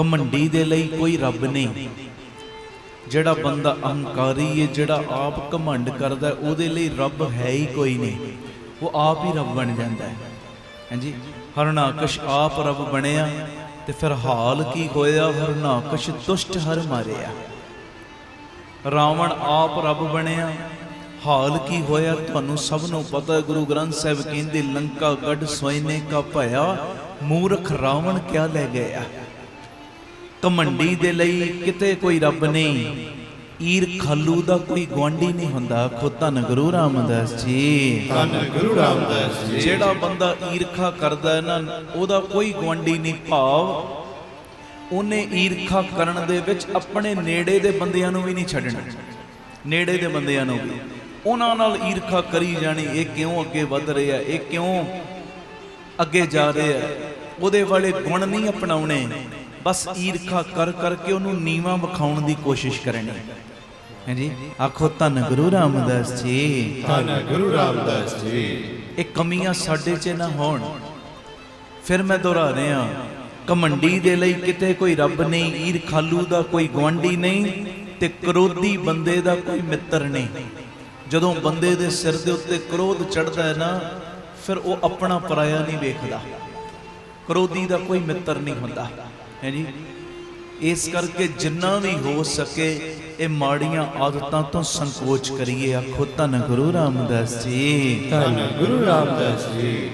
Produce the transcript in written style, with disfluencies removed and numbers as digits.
ਘਮੰਡੀ ਦੇ ਲਈ ਕੋਈ ਰੱਬ ਨਹੀਂ। ਜਿਹੜਾ ਬੰਦਾ ਅਹੰਕਾਰੀ ਹੈ, ਜਿਹੜਾ ਆਪ ਘਮੰਡ ਕਰਦਾ, ਉਹਦੇ ਲਈ ਰੱਬ ਹੈ ਹੀ ਕੋਈ ਨਹੀਂ। ਉਹ ਆਪ ਹੀ ਰੱਬ ਬਣ ਜਾਂਦਾ ਹੈ। ਹਾਂਜੀ, ਹਰਨਾਕਸ਼ ਆਪ ਰੱਬ ਬਣਿਆ ਤੇ ਫਿਰ ਹਾਲ ਕੀ ਹੋਇਆ? ਹਰਨਾਕਸ਼ ਦੁਸ਼ਟ ਹਰ ਮਾਰਿਆ। ਰਾਵਣ ਆਪ ਰੱਬ ਬਣਿਆ, ਹਾਲ ਕੀ ਹੋਇਆ? ਤੁਹਾਨੂੰ ਸਭ ਨੂੰ ਪਤਾ। ਗੁਰੂ ਗ੍ਰੰਥ ਸਾਹਿਬ ਕਹਿੰਦੇ ਲੰਕਾ ਗੜ ਸੋਇਨੇ ਕਾ ਭਇਆ, ਮੂਰਖ ਰਾਵਣ ਕਿਆ ਲੈ ਗਿਆ। ਘਮੰਡੀ ਦੇ ਲਈ ਕਿਤੇ ਕੋਈ ਰੱਬ ਨਹੀਂ। ਈਰ ਖਾਲੂ ਦਾ ਕੋਈ ਗੁਆਂਢੀ ਨਹੀਂ ਹੁੰਦਾ। ਆਖੋ ਧੰਨ ਗੁਰੂ ਰਾਮਦਾਸ ਜੀ, ਧੰਨ ਗੁਰੂ ਰਾਮਦਾਸ ਜੀ। ਜਿਹੜਾ ਬੰਦਾ ਈਰਖਾ ਕਰਦਾ ਨਾ, ਉਹਦਾ ਕੋਈ ਗੁਆਂਢੀ ਨਹੀਂ। ਭਾਵ ਉਹਨੇ ਈਰਖਾ ਕਰਨ ਦੇ ਵਿੱਚ ਆਪਣੇ ਨੇੜੇ ਦੇ ਬੰਦਿਆਂ ਨੂੰ ਵੀ ਨਹੀਂ ਛੱਡਣਾ। ਨੇੜੇ ਦੇ ਬੰਦਿਆਂ ਨੂੰ ਵੀ ਉਹਨਾਂ ਨਾਲ ਈਰਖਾ ਕਰੀ ਜਾਣੀ। ਇਹ ਕਿਉਂ ਅੱਗੇ ਵੱਧ ਰਿਹਾ, ਇਹ ਕਿਉਂ ਅੱਗੇ ਜਾ ਰਿਹਾ, ਉਹਦੇ ਵਾਲੇ ਗੁਣ ਨਹੀਂ ਅਪਣਾਉਣੇ। ਬਸ ਈਰਖਾ ਕਰ ਕਰਕੇ ਉਹਨੂੰ ਨੀਵਾਂ ਵਿਖਾਉਣ ਦੀ ਕੋਸ਼ਿਸ਼ ਕਰਨੀ। ਹਾਂਜੀ, ਆਖੋ ਧੰਨ ਗੁਰੂ ਰਾਮਦਾਸ ਜੀ, ਧੰਨ ਗੁਰੂ ਰਾਮਦਾਸ ਜੀ। ਇਹ ਕਮੀਆਂ ਸਾਡੇ 'ਚ ਨਾ ਹੋਣ। ਫਿਰ ਮੈਂ ਦੁਹਰਾ ਰਿਹਾ, ਘਮੰਡੀ ਦੇ ਲਈ ਕਿਤੇ ਕੋਈ ਰੱਬ ਨਹੀਂ, ਈਰ ਖਾਲੂ ਦਾ ਕੋਈ ਗੁਆਂਢੀ ਨਹੀਂ, ਤੇ ਕ੍ਰੋਧੀ ਬੰਦੇ ਦਾ ਕੋਈ ਮਿੱਤਰ ਨਹੀਂ। ਜਦੋਂ ਬੰਦੇ ਦੇ ਸਿਰ ਦੇ ਉੱਤੇ ਕ੍ਰੋਧ ਚੜ੍ਹਦਾ ਹੈ ਨਾ, ਫਿਰ ਉਹ ਆਪਣਾ ਪਰਾਇਆ ਨਹੀਂ ਵੇਖਦਾ। ਕ੍ਰੋਧੀ ਦਾ ਕੋਈ ਮਿੱਤਰ ਨਹੀਂ ਹੁੰਦਾ ਹੈ ਜੀ। ਇਸ ਕਰਕੇ ਜਿੰਨਾ ਵੀ ਹੋ ਸਕੇ ਇਹ ਮਾੜੀਆਂ ਆਦਤਾਂ ਤੋਂ ਸੰਕੋਚ ਕਰੀਏ। ਆਖੋ ਧੰਨ ਗੁਰੂ ਰਾਮਦਾਸ ਜੀ, ਧੰਨ ਗੁਰੂ ਰਾਮਦਾਸ ਜੀ।